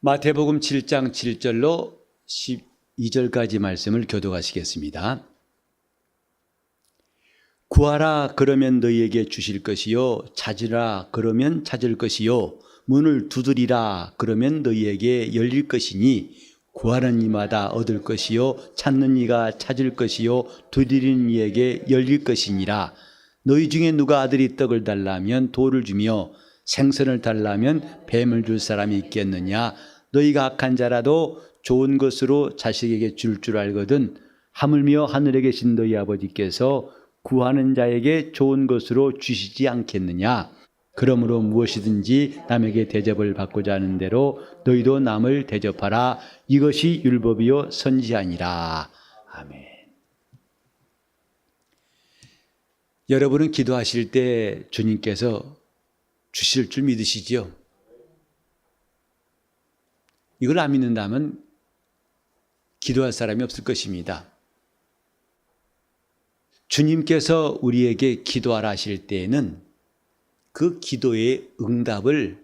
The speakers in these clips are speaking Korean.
마태복음 7장 7절로 12절까지 말씀을 교독하시겠습니다. 구하라 그러면 너희에게 주실 것이요, 찾으라 그러면 찾을 것이요, 문을 두드리라 그러면 너희에게 열릴 것이니 구하는 이마다 얻을 것이요, 찾는 이가 찾을 것이요, 두드리는 이에게 열릴 것이니라. 너희 중에 누가 아들이 떡을 달라면 돌을 주며 생선을 달라면 뱀을 줄 사람이 있겠느냐? 너희가 악한 자라도 좋은 것으로 자식에게 줄 줄 알거든 하물며 하늘에 계신 너희 아버지께서 구하는 자에게 좋은 것으로 주시지 않겠느냐? 그러므로 무엇이든지 남에게 대접을 받고자 하는 대로 너희도 남을 대접하라. 이것이 율법이요 선지자니라. 아멘. 여러분은 기도하실 때 주님께서 주실 줄 믿으시지요? 이걸 안 믿는다면 기도할 사람이 없을 것입니다. 주님께서 우리에게 기도하라 하실 때에는 그 기도의 응답을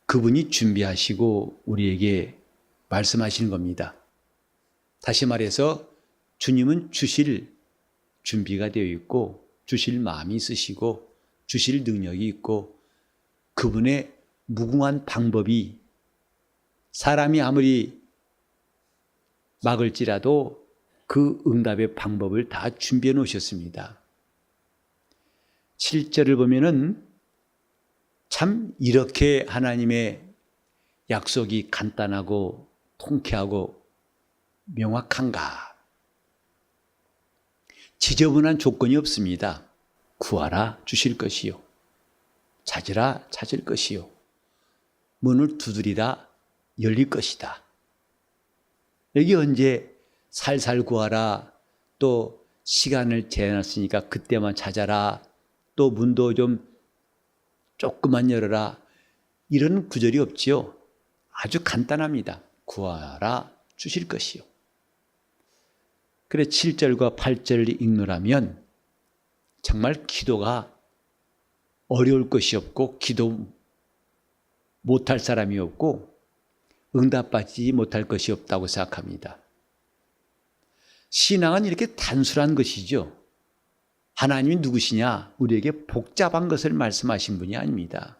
그분이 준비하시고 우리에게 말씀하시는 겁니다. 다시 말해서 주님은 주실 준비가 되어 있고 주실 마음이 있으시고 주실 능력이 있고 그분의 무궁한 방법이 사람이 아무리 막을지라도 그 응답의 방법을 다 준비해 놓으셨습니다. 7절을 보면은 참 이렇게 하나님의 약속이 간단하고 통쾌하고 명확한가? 지저분한 조건이 없습니다. 구하라 주실 것이요, 찾으라 찾을 것이요, 문을 두드리라 열릴 것이다. 여기 언제 살살 구하라, 또 시간을 제한했으니까 그때만 찾아라, 또 문도 좀 조금만 열어라, 이런 구절이 없지요. 아주 간단합니다. 구하라 주실 것이요. 그래 7절과 8절을 읽노라면 정말 기도가 어려울 것이 없고 기도 못할 사람이 없고 응답받지 못할 것이 없다고 생각합니다. 신앙은 이렇게 단순한 것이죠. 하나님이 누구시냐? 우리에게 복잡한 것을 말씀하신 분이 아닙니다.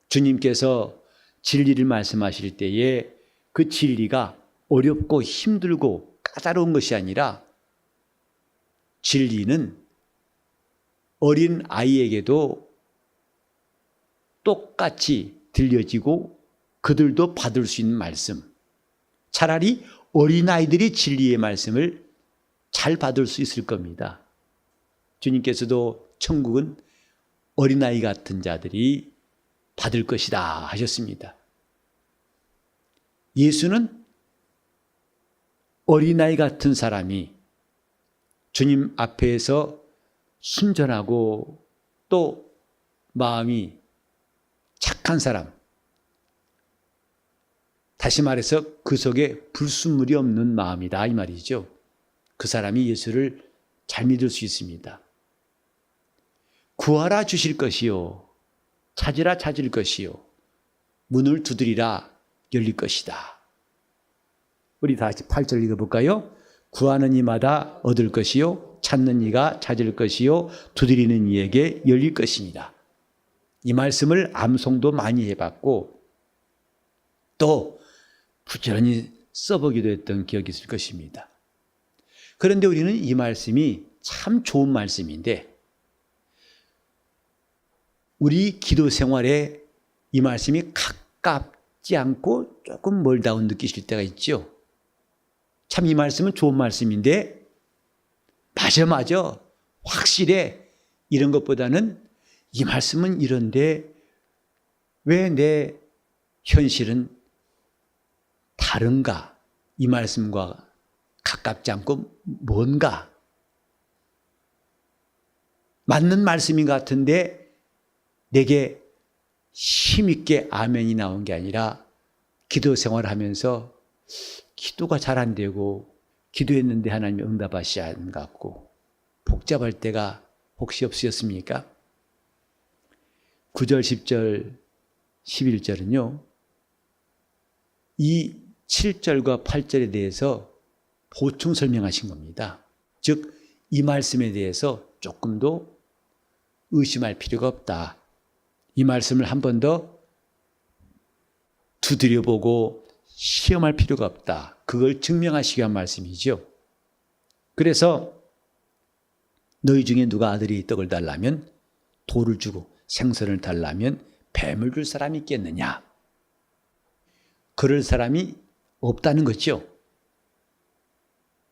주님께서 진리를 말씀하실 때에 그 진리가 어렵고 힘들고 까다로운 것이 아니라 진리는 어린 아이에게도 똑같이 들려지고 그들도 받을 수 있는 말씀. 차라리 어린아이들이 진리의 말씀을 잘 받을 수 있을 겁니다. 주님께서도 천국은 어린아이 같은 자들이 받을 것이다 하셨습니다. 예수는 어린아이 같은 사람이 주님 앞에서 순전하고 또 마음이 착한 사람, 다시 말해서 그 속에 불순물이 없는 마음이다 이 말이죠. 그 사람이 예수를 잘 믿을 수 있습니다. 구하라 주실 것이요, 찾으라 찾을 것이요, 문을 두드리라 열릴 것이다. 우리 다시 8절 읽어볼까요? 구하는 이마다 얻을 것이요, 찾는 이가 찾을 것이요, 두드리는 이에게 열릴 것이니라. 이 말씀을 암송도 많이 해봤고 또 부지런히 써보기도 했던 기억이 있을 것입니다. 그런데 우리는 이 말씀이 참 좋은 말씀인데 우리 기도 생활에 이 말씀이 가깝지 않고 조금 멀다고 느끼실 때가 있죠. 참 이 말씀은 좋은 말씀인데 맞아 확실해 이런 것보다는 이 말씀은 이런데 왜 내 현실은 다른가? 이 말씀과 가깝지 않고 뭔가? 맞는 말씀인 것 같은데 내게 힘있게 아멘이 나온 게 아니라 기도 생활하면서 기도가 잘 안 되고 기도했는데 하나님이 응답하시지 않은 것 같고 복잡할 때가 혹시 없으셨습니까? 9절, 10절, 11절은요. 이 7절과 8절에 대해서 보충 설명하신 겁니다. 즉, 이 말씀에 대해서 조금 더 의심할 필요가 없다. 이 말씀을 한 번 더 두드려보고 시험할 필요가 없다. 그걸 증명하시기 위한 말씀이죠. 그래서 너희 중에 누가 아들이 떡을 달라면 돌을 주고 생선을 달라면 뱀을 줄 사람이 있겠느냐? 그럴 사람이 없다는 거죠.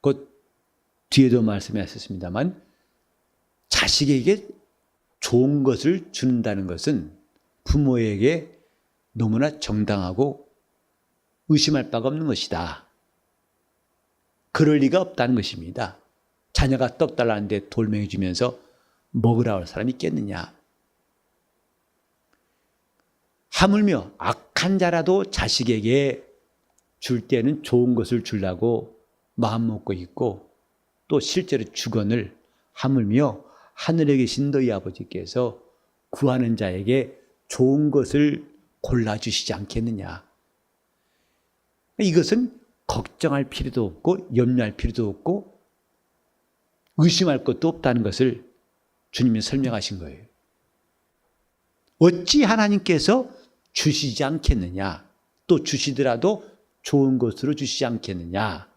곧 뒤에도 말씀하셨습니다만 자식에게 좋은 것을 준다는 것은 부모에게 너무나 정당하고 의심할 바가 없는 것이다. 그럴 리가 없다는 것입니다. 자녀가 떡 달라는데 돌멩이 주면서 먹으라 할 사람이 있겠느냐. 하물며 악한 자라도 자식에게 줄 때는 좋은 것을 주려고 마음 먹고 있고 또 실제로 주건을 하물며 하늘에 계신 너희 아버지께서 구하는 자에게 좋은 것을 골라주시지 않겠느냐. 이것은 걱정할 필요도 없고 염려할 필요도 없고 의심할 것도 없다는 것을 주님이 설명하신 거예요. 어찌 하나님께서 주시지 않겠느냐, 또 주시더라도 좋은 것으로 주시지 않겠느냐,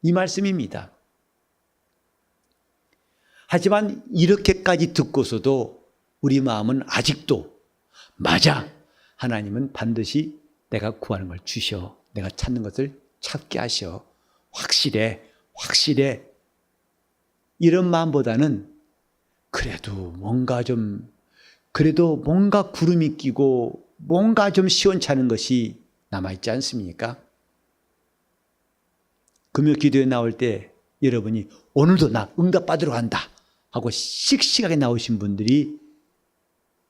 이 말씀입니다. 하지만 이렇게까지 듣고서도 우리 마음은 아직도 맞아, 하나님은 반드시 내가 구하는 걸 주셔, 내가 찾는 것을 찾게 하셔, 확실해 이런 마음보다는 그래도 뭔가 구름이 끼고 뭔가 좀 시원찮은 것이 남아있지 않습니까? 금요 기도에 나올 때 여러분이 오늘도 나 응답받으러 간다 하고 씩씩하게 나오신 분들이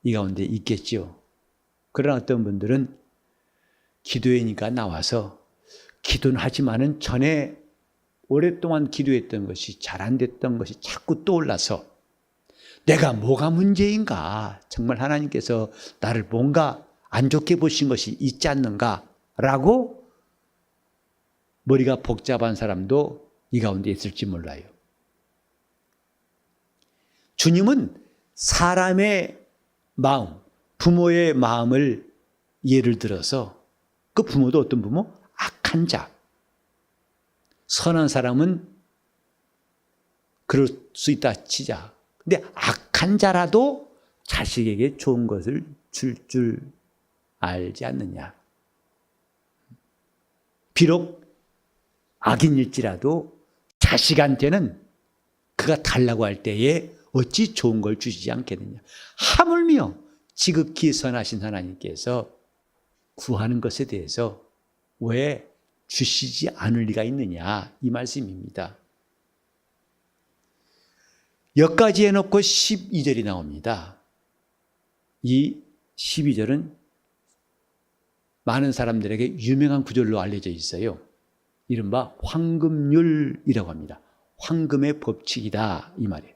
이 가운데 있겠죠. 그러나 어떤 분들은 기도회니까 나와서 기도는 하지만은 전에 오랫동안 기도했던 것이 잘 안 됐던 것이 자꾸 떠올라서 내가 뭐가 문제인가, 정말 하나님께서 나를 뭔가 안 좋게 보신 것이 있지 않는가 라고 머리가 복잡한 사람도 이 가운데 있을지 몰라요. 주님은 사람의 마음, 부모의 마음을 예를 들어서 그 부모도 어떤 부모? 악한 자. 선한 사람은 그럴 수 있다 치자. 근데 악한 자라도 자식에게 좋은 것을 줄 알지 않느냐. 비록 악인일지라도 자식한테는 그가 달라고 할 때에 어찌 좋은 걸 주시지 않겠느냐. 하물며 지극히 선하신 하나님께서 구하는 것에 대해서 왜 주시지 않을 리가 있느냐, 이 말씀입니다. 여기까지 해놓고 12절이 나옵니다. 이 12절은 많은 사람들에게 유명한 구절로 알려져 있어요. 이른바 황금률이라고 합니다. 황금의 법칙이다, 이 말이에요.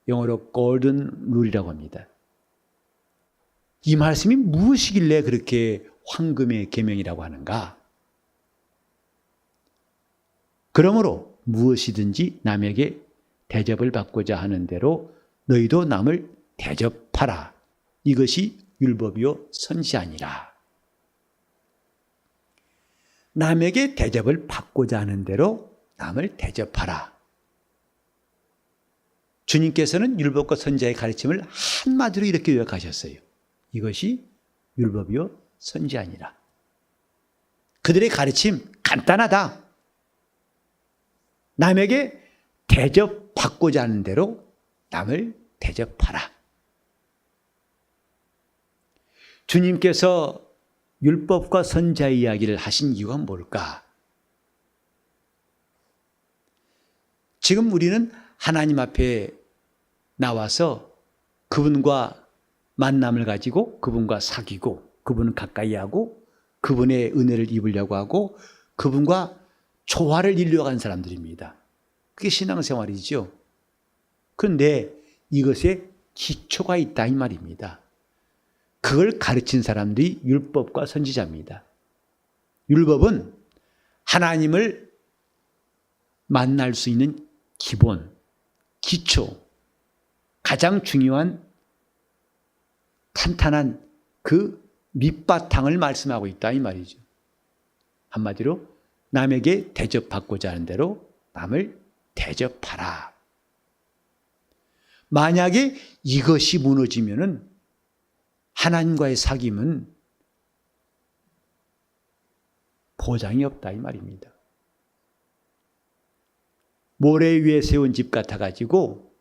영어로 golden rule이라고 합니다. 이 말씀이 무엇이길래 그렇게 황금의 계명이라고 하는가? 그러므로 무엇이든지 남에게 대접을 받고자 하는 대로 너희도 남을 대접하라. 이것이 율법이요 선지아니라. 남에게 대접을 받고자 하는 대로 남을 대접하라. 주님께서는 율법과 선지자의 가르침을 한마디로 이렇게 요약하셨어요. 이것이 율법이요 선지아니라. 그들의 가르침 간단하다. 남에게 대접받고자 하는 대로 남을 대접하라. 주님께서 율법과 선지자의 이야기를 하신 이유가 뭘까? 지금 우리는 하나님 앞에 나와서 그분과 만남을 가지고 그분과 사귀고 그분을 가까이 하고 그분의 은혜를 입으려고 하고 그분과 조화를 이루려고 하는 사람들입니다. 그게 신앙생활이죠. 그런데 이것에 기초가 있다, 이 말입니다. 그걸 가르친 사람들이 율법과 선지자입니다. 율법은 하나님을 만날 수 있는 기본, 기초, 가장 중요한 탄탄한 그 밑바탕을 말씀하고 있다 이 말이죠. 한마디로 남에게 대접받고자 하는 대로 남을 대접하라. 만약에 이것이 무너지면은 하나님과의 사귐은 보장이 없다 이 말입니다. 모래 위에 세운 집 같아가지고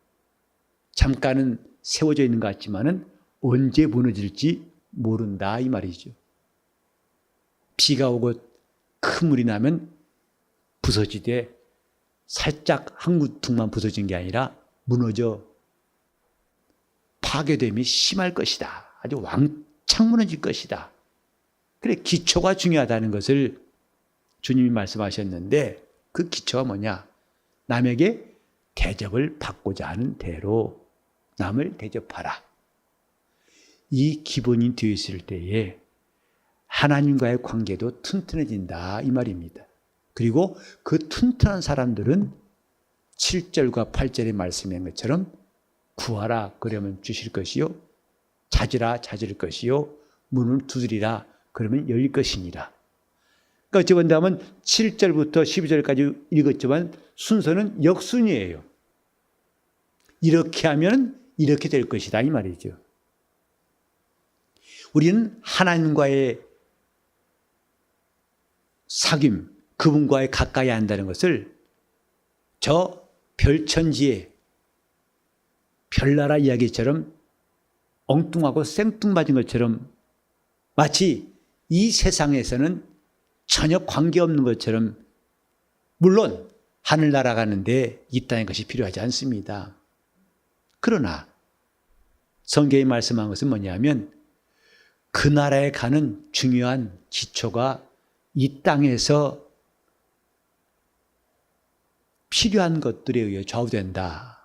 잠깐은 세워져 있는 것 같지만은 언제 무너질지 모른다 이 말이죠. 비가 오고 큰 물이 나면 부서지되 살짝 한 구퉁만 부서진 게 아니라 무너져 파괴됨이 심할 것이다. 아주 왕창 무너질 것이다. 그래, 기초가 중요하다는 것을 주님이 말씀하셨는데 그 기초가 뭐냐? 남에게 대접을 받고자 하는 대로 남을 대접하라. 이 기본이 되어 있을 때에 하나님과의 관계도 튼튼해진다 이 말입니다. 그리고 그 튼튼한 사람들은 7절과 8절의 말씀인 것처럼 구하라 그러면 주실 것이요, 찾으라 찾을 것이요, 문을 두드리라 그러면 열릴 것이니라. 그러니까 어찌 본다면 7절부터 12절까지 읽었지만 순서는 역순이에요. 이렇게 하면 이렇게 될 것이다 이 말이죠. 우리는 하나님과의 사귐, 그분과의 가까이 한다는 것을 저 별천지에 별나라 이야기처럼 엉뚱하고 생뚱맞은 것처럼 마치 이 세상에서는 전혀 관계없는 것처럼, 물론 하늘나라 가는데 있다는 것이 필요하지 않습니다. 그러나 성경이 말씀한 것은 뭐냐면 그 나라에 가는 중요한 기초가 이 땅에서 필요한 것들에 의해 좌우된다.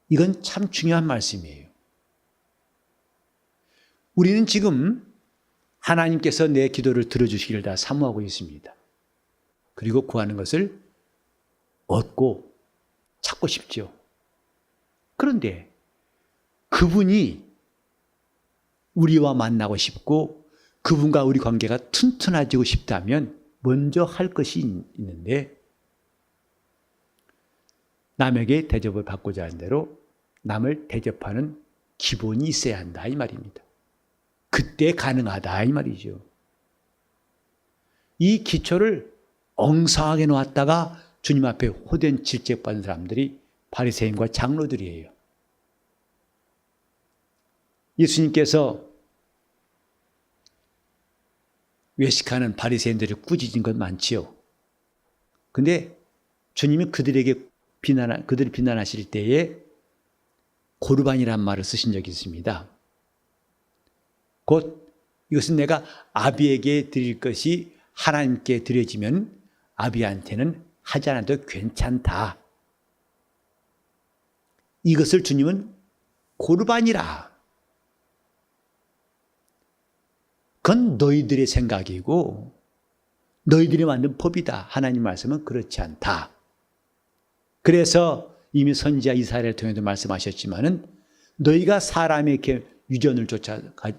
이건 참 중요한 말씀이에요. 우리는 지금 하나님께서 내 기도를 들어주시기를 다 사모하고 있습니다. 그리고 구하는 것을 얻고 찾고 싶죠. 그런데 그분이 우리와 만나고 싶고 그분과 우리 관계가 튼튼해지고 싶다면 먼저 할 것이 있는데, 남에게 대접을 받고자 하는 대로 남을 대접하는 기본이 있어야 한다 이 말입니다. 그때 가능하다 이 말이죠. 이 기초를 엉성하게 놓았다가 주님 앞에 호된 질책받은 사람들이 바리새인과 장로들이에요. 예수님께서 외식하는 바리새인들을 꾸짖은 것 많지요. 그런데 주님이 그들을 비난하실 때에 고르반이라는 말을 쓰신 적이 있습니다. 곧 이것은 내가 아비에게 드릴 것이 하나님께 드려지면 아비한테는 하지 않아도 괜찮다. 이것을 주님은 고르반이라. 그건 너희들의 생각이고 너희들이 만든 법이다. 하나님 말씀은 그렇지 않다. 그래서 이미 선지자 이사야를 통해서 말씀하셨지만은 너희가 사람의 이렇게 유전을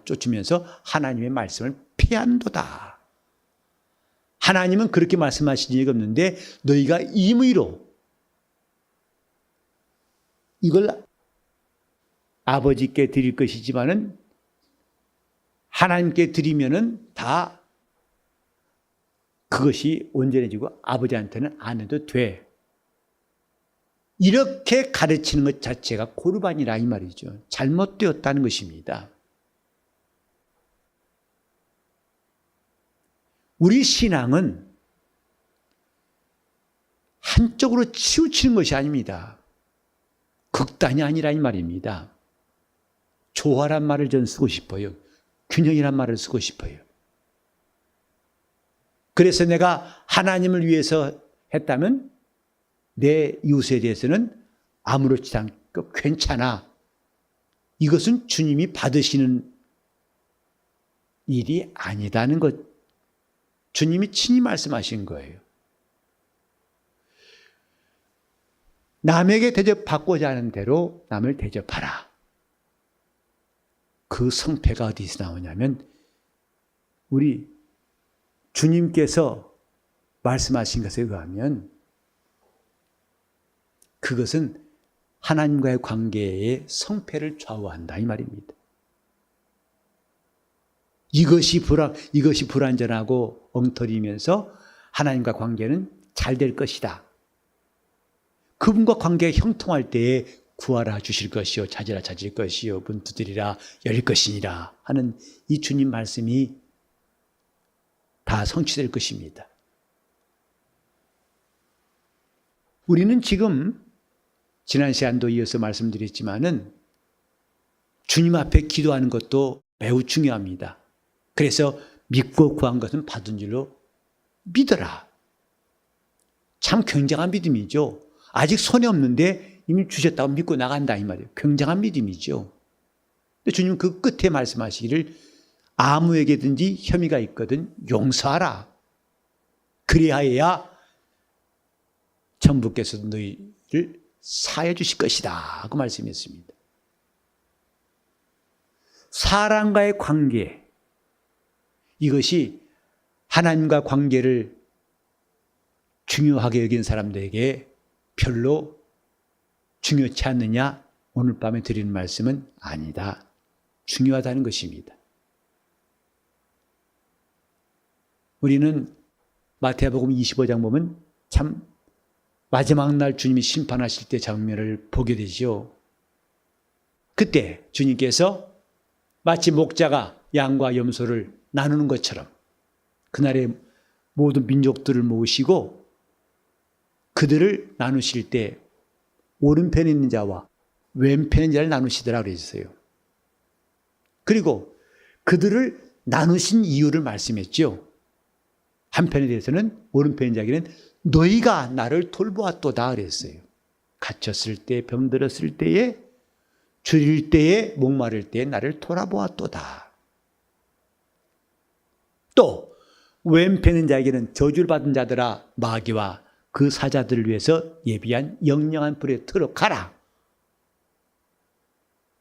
쫓으면서 하나님의 말씀을 피한도다. 하나님은 그렇게 말씀하신 적이 없는데 너희가 임의로 이걸 아버지께 드릴 것이지만은 하나님께 드리면은 다 그것이 온전해지고 아버지한테는 안 해도 돼. 이렇게 가르치는 것 자체가 고르반이라 이 말이죠. 잘못되었다는 것입니다. 우리 신앙은 한쪽으로 치우치는 것이 아닙니다. 극단이 아니라 이 말입니다. 조화란 말을 전 쓰고 싶어요. 균형이란 말을 쓰고 싶어요. 그래서 내가 하나님을 위해서 했다면 내 이웃에 대해서는 아무렇지 않고 괜찮아. 이것은 주님이 받으시는 일이 아니다는 것. 주님이 친히 말씀하신 거예요. 남에게 대접받고자 하는 대로 남을 대접하라. 그 성패가 어디서 나오냐면 우리 주님께서 말씀하신 것에 의하면 그것은 하나님과의 관계의 성패를 좌우한다 이 말입니다. 이것이 불완전하고 엉터리면서 하나님과 관계는 잘 될 것이다. 그분과 관계가 형통할 때에 구하라 주실 것이요 찾으라 찾을 것이요 문 두드리라 열릴 것이니라 하는 이 주님 말씀이 다 성취될 것입니다. 우리는 지금 지난 시간도 이어서 말씀드렸지만은 주님 앞에 기도하는 것도 매우 중요합니다. 그래서 믿고 구한 것은 받은 줄로 믿어라. 참 굉장한 믿음이죠. 아직 손에 없는데 이미 주셨다고 믿고 나간다 이 말이에요. 굉장한 믿음이죠. 근데 주님 그 끝에 말씀하시기를 아무에게든지 혐의가 있거든 용서하라. 그리하여야 천부께서 너희를 사해 주실 것이다. 그 말씀이었습니다. 사람과의 관계, 이것이 하나님과 관계를 중요하게 여긴 사람들에게 별로 중요치 않느냐? 오늘 밤에 드리는 말씀은 아니다. 중요하다는 것입니다. 우리는 마태복음 25장 보면 참 마지막 날 주님이 심판하실 때 장면을 보게 되죠. 그때 주님께서 마치 목자가 양과 염소를 나누는 것처럼 그날의 모든 민족들을 모으시고 그들을 나누실 때 오른편에 있는 자와 왼편에 있는 자를 나누시더라 그랬어요. 그리고 그들을 나누신 이유를 말씀했죠. 한편에 대해서는 오른편의 자에게는 너희가 나를 돌보았도다 그랬어요. 갇혔을 때, 병들었을 때에, 줄일 때에, 목마를 때에 나를 돌아보았도다. 또 왼편의 자에게는 저주를 받은 자들아 마귀와 그 사자들을 위해서 예비한 영영한 불에 들어가라.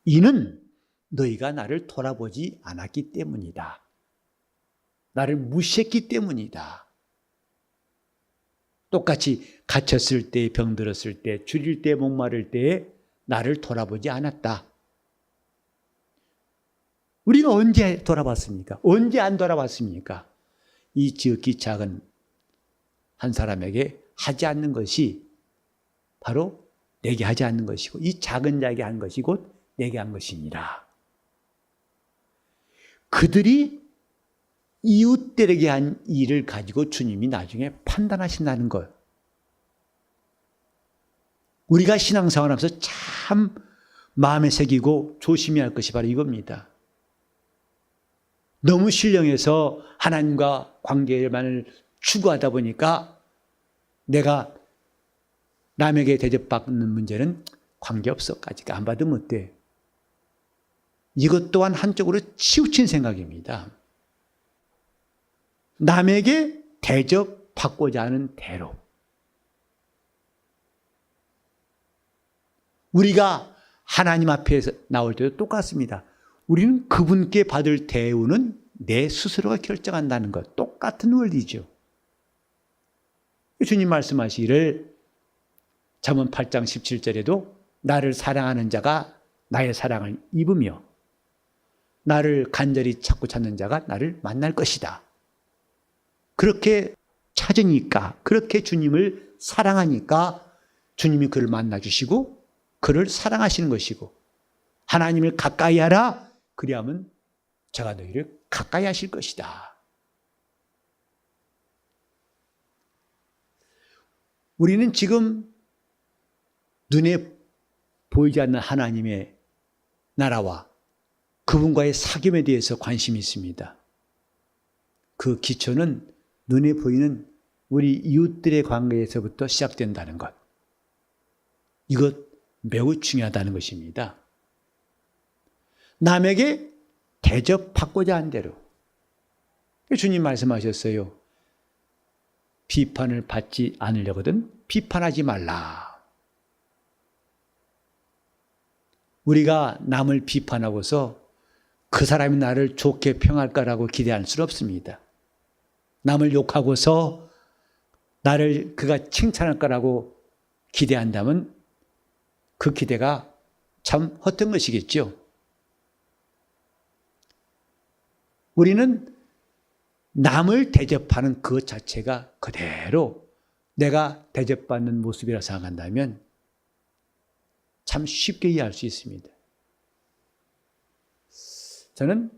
이는 너희가 나를 돌아보지 않았기 때문이다. 나를 무시했기 때문이다. 똑같이 갇혔을 때, 병들었을 때, 줄일 때, 목마를 때에 나를 돌아보지 않았다. 우리가 언제 돌아봤습니까? 언제 안 돌아봤습니까? 이 지극히 작은 한 사람에게 하지 않는 것이 바로 내게 하지 않는 것이고 이 작은 자에게 한 것이 곧 내게 한 것이니라. 그들이 이웃들에게 한 일을 가지고 주님이 나중에 판단하신다는 것. 우리가 신앙생활하면서 참 마음에 새기고 조심해야 할 것이 바로 이겁니다. 너무 신령해서 하나님과 관계만을 추구하다 보니까 내가 남에게 대접받는 문제는 관계없어. 아직 안 받으면 어때? 이것 또한 한쪽으로 치우친 생각입니다. 남에게 대접받고자 하는 대로 우리가 하나님 앞에서 나올 때도 똑같습니다. 우리는 그분께 받을 대우는 내 스스로가 결정한다는 것. 똑같은 원리죠. 주님 말씀하시기를 잠언 8장 17절에도 나를 사랑하는 자가 나의 사랑을 입으며 나를 간절히 찾는 자가 나를 만날 것이다. 그렇게 찾으니까, 그렇게 주님을 사랑하니까 주님이 그를 만나주시고 그를 사랑하시는 것이고 하나님을 가까이 하라. 그리하면 제가 너희를 가까이 하실 것이다. 우리는 지금 눈에 보이지 않는 하나님의 나라와 그분과의 사귐에 대해서 관심이 있습니다. 그 기초는 눈에 보이는 우리 이웃들의 관계에서부터 시작된다는 것. 이것 매우 중요하다는 것입니다. 남에게 대접받고자 한 대로. 주님 말씀하셨어요. 비판을 받지 않으려거든 비판하지 말라. 우리가 남을 비판하고서 그 사람이 나를 좋게 평할까라고 기대할 수는 없습니다. 남을 욕하고서 나를 그가 칭찬할 거라고 기대한다면 그 기대가 참 헛된 것이겠죠. 우리는 남을 대접하는 그 자체가 그대로 내가 대접받는 모습이라 생각한다면 참 쉽게 이해할 수 있습니다. 저는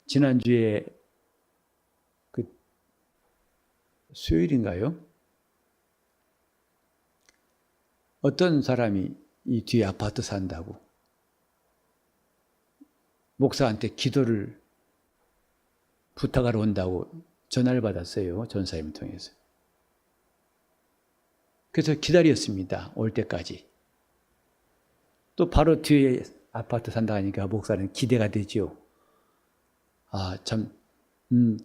지난주에 수요일인가요? 어떤 사람이 이 뒤에 아파트 산다고 목사한테 기도를 부탁하러 온다고 전화를 받았어요. 전사님 통해서. 그래서 기다렸습니다. 올 때까지. 또 바로 뒤에 아파트 산다 하니까 목사는 기대가 되죠. 아, 참,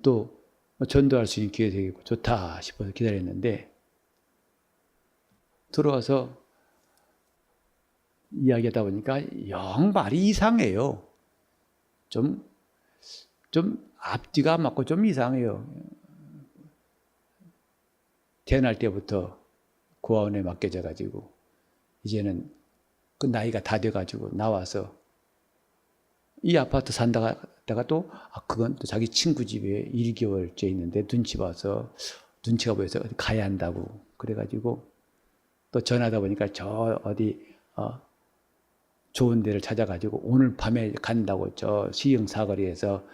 또 전도할 수 있는 기회가 되겠고 좋다 싶어서 기다렸는데 들어와서 이야기하다 보니까 영 말이 이상해요. 좀 앞뒤가 안 맞고 좀 이상해요. 태어날 때부터 고아원에 맡겨져 가지고 이제는 그 나이가 다 돼 가지고 나와서 이 아파트 산다가 또 그건 또 자기 친구 집에 1개월째 있는데 눈치가 보여서 가야 한다고 그래 가지고 또 전화하다 보니까 저 어디 좋은 데를 찾아 가지고 오늘 밤에 간다고 저 시흥 사거리에서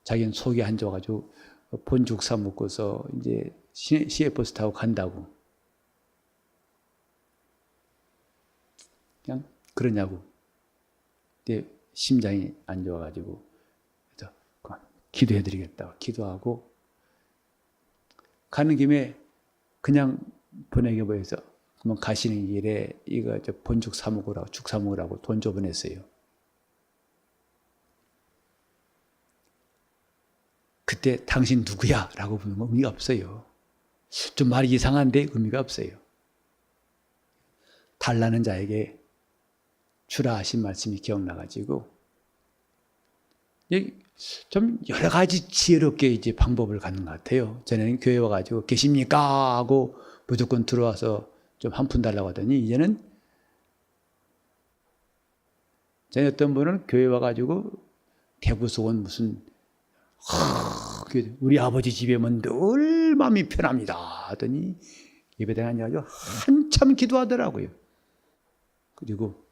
자기는 속이 안 좋아 가지고 본죽 사 먹고서 이제 시외버스 타고 간다고. 그냥 그러냐고. 근데 심장이 안 좋아가지고 그래서 기도해드리겠다고 기도하고 가는 김에 그냥 보내게 보여서 그러면 가시는 길에 이거 본죽 사 먹으라고 죽 사 먹으라고 돈 줘 보냈어요. 그때 당신 누구야? 라고 부르면 의미가 없어요. 좀 말이 이상한데 의미가 없어요. 달라는 자에게 주라 하신 말씀이 기억나가지고 좀 여러 가지 지혜롭게 이제 방법을 갖는 것 같아요. 전에는 교회 와가지고 계십니까? 하고 무조건 들어와서 좀 한 푼 달라고 하더니 이제는 전에 어떤 분은 교회 와가지고 대구속은 무슨 우리 아버지 집에만 늘 마음이 편합니다 하더니 예배당에 앉아가지고 한참 기도하더라고요. 그리고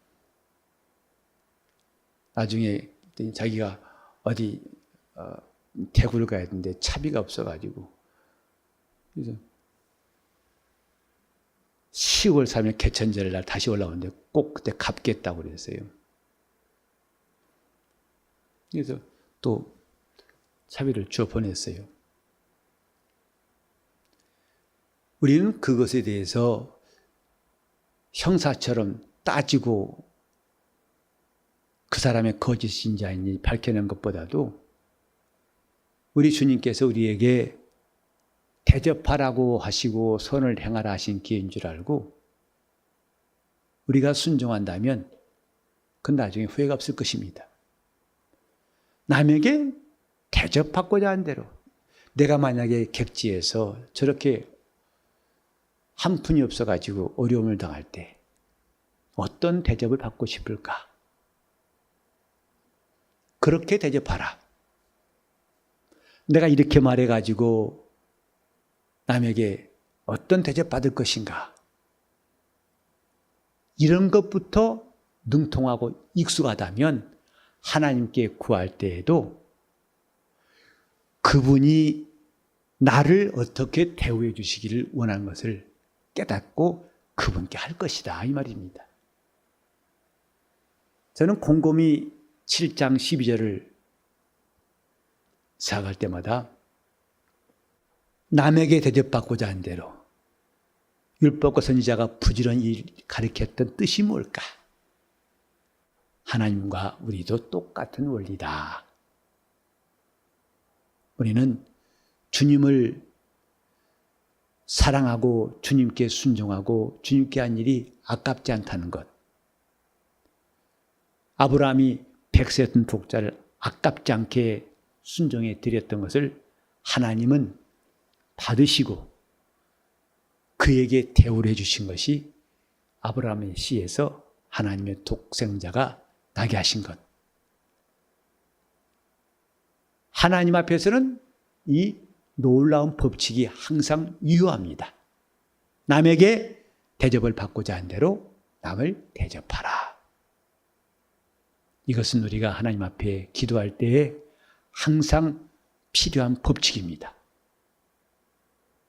나중에 자기가 어디 대구를 가야 되는데 차비가 없어가지고 그래서 10월 3일 개천절 날 다시 올라오는데 꼭 그때 갚겠다고 그랬어요. 그래서 또 차비를 줘 보냈어요. 우리는 그것에 대해서 형사처럼 따지고 그 사람의 거짓인지 밝혀낸 것보다도 우리 주님께서 우리에게 대접하라고 하시고 선을 행하라 하신 기회인 줄 알고 우리가 순종한다면 그건 나중에 후회가 없을 것입니다. 남에게 대접받고자 한 대로 내가 만약에 객지에서 저렇게 한 푼이 없어가지고 어려움을 당할 때 어떤 대접을 받고 싶을까? 그렇게 대접하라. 내가 이렇게 말해가지고 남에게 어떤 대접 받을 것인가? 이런 것부터 능통하고 익숙하다면 하나님께 구할 때에도 그분이 나를 어떻게 대우해 주시기를 원하는 것을 깨닫고 그분께 할 것이다 이 말입니다. 저는 곰곰이 7장 12절을 생각할 때마다 남에게 대접받고자 한 대로 율법과 선지자가 부지런히 가르쳤던 뜻이 뭘까? 하나님과 우리도 똑같은 원리다. 우리는 주님을 사랑하고 주님께 순종하고 주님께 한 일이 아깝지 않다는 것. 아브라함이 백세 든 독자를 아깝지 않게 순종해 드렸던 것을 하나님은 받으시고 그에게 대우를 해주신 것이 아브라함의 씨에서 하나님의 독생자가 나게 하신 것. 하나님 앞에서는 이 놀라운 법칙이 항상 유효합니다. 남에게 대접을 받고자 한 대로 남을 대접하라. 이것은 우리가 하나님 앞에 기도할 때에 항상 필요한 법칙입니다.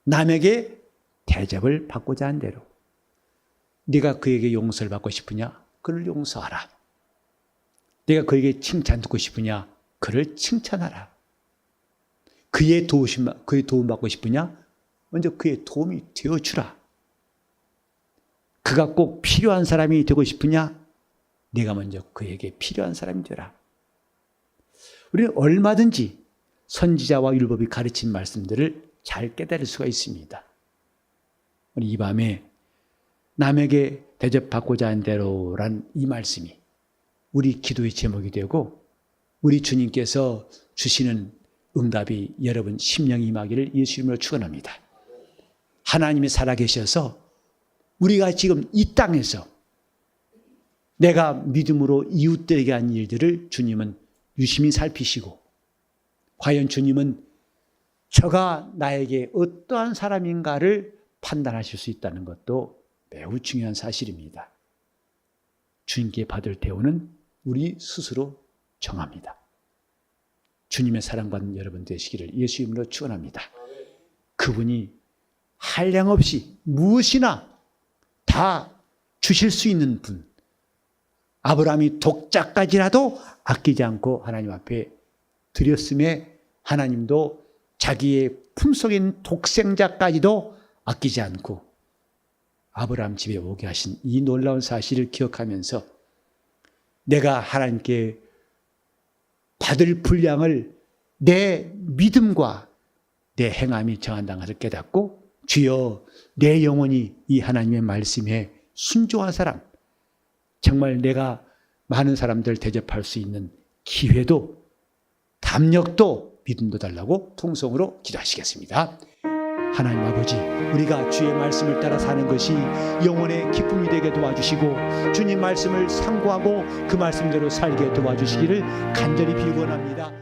남에게 대접을 받고자 한 대로. 네가 그에게 용서를 받고 싶으냐? 그를 용서하라. 네가 그에게 칭찬 듣고 싶으냐? 그를 칭찬하라. 그의 도움 받고 싶으냐? 먼저 그의 도움이 되어주라. 그가 꼭 필요한 사람이 되고 싶으냐? 네가 먼저 그에게 필요한 사람이 되라. 우리는 얼마든지 선지자와 율법이 가르친 말씀들을 잘 깨달을 수가 있습니다. 우리 이 밤에 남에게 대접받고자 한 대로란 이 말씀이 우리 기도의 제목이 되고 우리 주님께서 주시는 응답이 여러분 심령이 임하기를 예수 이름으로 축원합니다. 하나님이 살아계셔서 우리가 지금 이 땅에서 내가 믿음으로 이웃들에게 한 일들을 주님은 유심히 살피시고 과연 주님은 저가 나에게 어떠한 사람인가를 판단하실 수 있다는 것도 매우 중요한 사실입니다. 주님께 받을 대우는 우리 스스로 정합니다. 주님의 사랑받는 여러분 되시기를 예수 이름으로 축원합니다. 그분이 한량없이 무엇이나 다 주실 수 있는 분. 아브라함이 독자까지라도 아끼지 않고 하나님 앞에 드렸음에 하나님도 자기의 품속에 있는 독생자까지도 아끼지 않고 아브라함 집에 오게 하신 이 놀라운 사실을 기억하면서 내가 하나님께 받을 분량을 내 믿음과 내 행함이 정한다는 것을 깨닫고 주여 내 영혼이 이 하나님의 말씀에 순종한 사람, 정말 내가 많은 사람들 대접할 수 있는 기회도 담력도 믿음도 달라고 통성으로 기도하시겠습니다. 하나님 아버지, 우리가 주의 말씀을 따라 사는 것이 영혼의 기쁨이 되게 도와주시고 주님 말씀을 상고하고 그 말씀대로 살게 도와주시기를 간절히 빌곤합니다.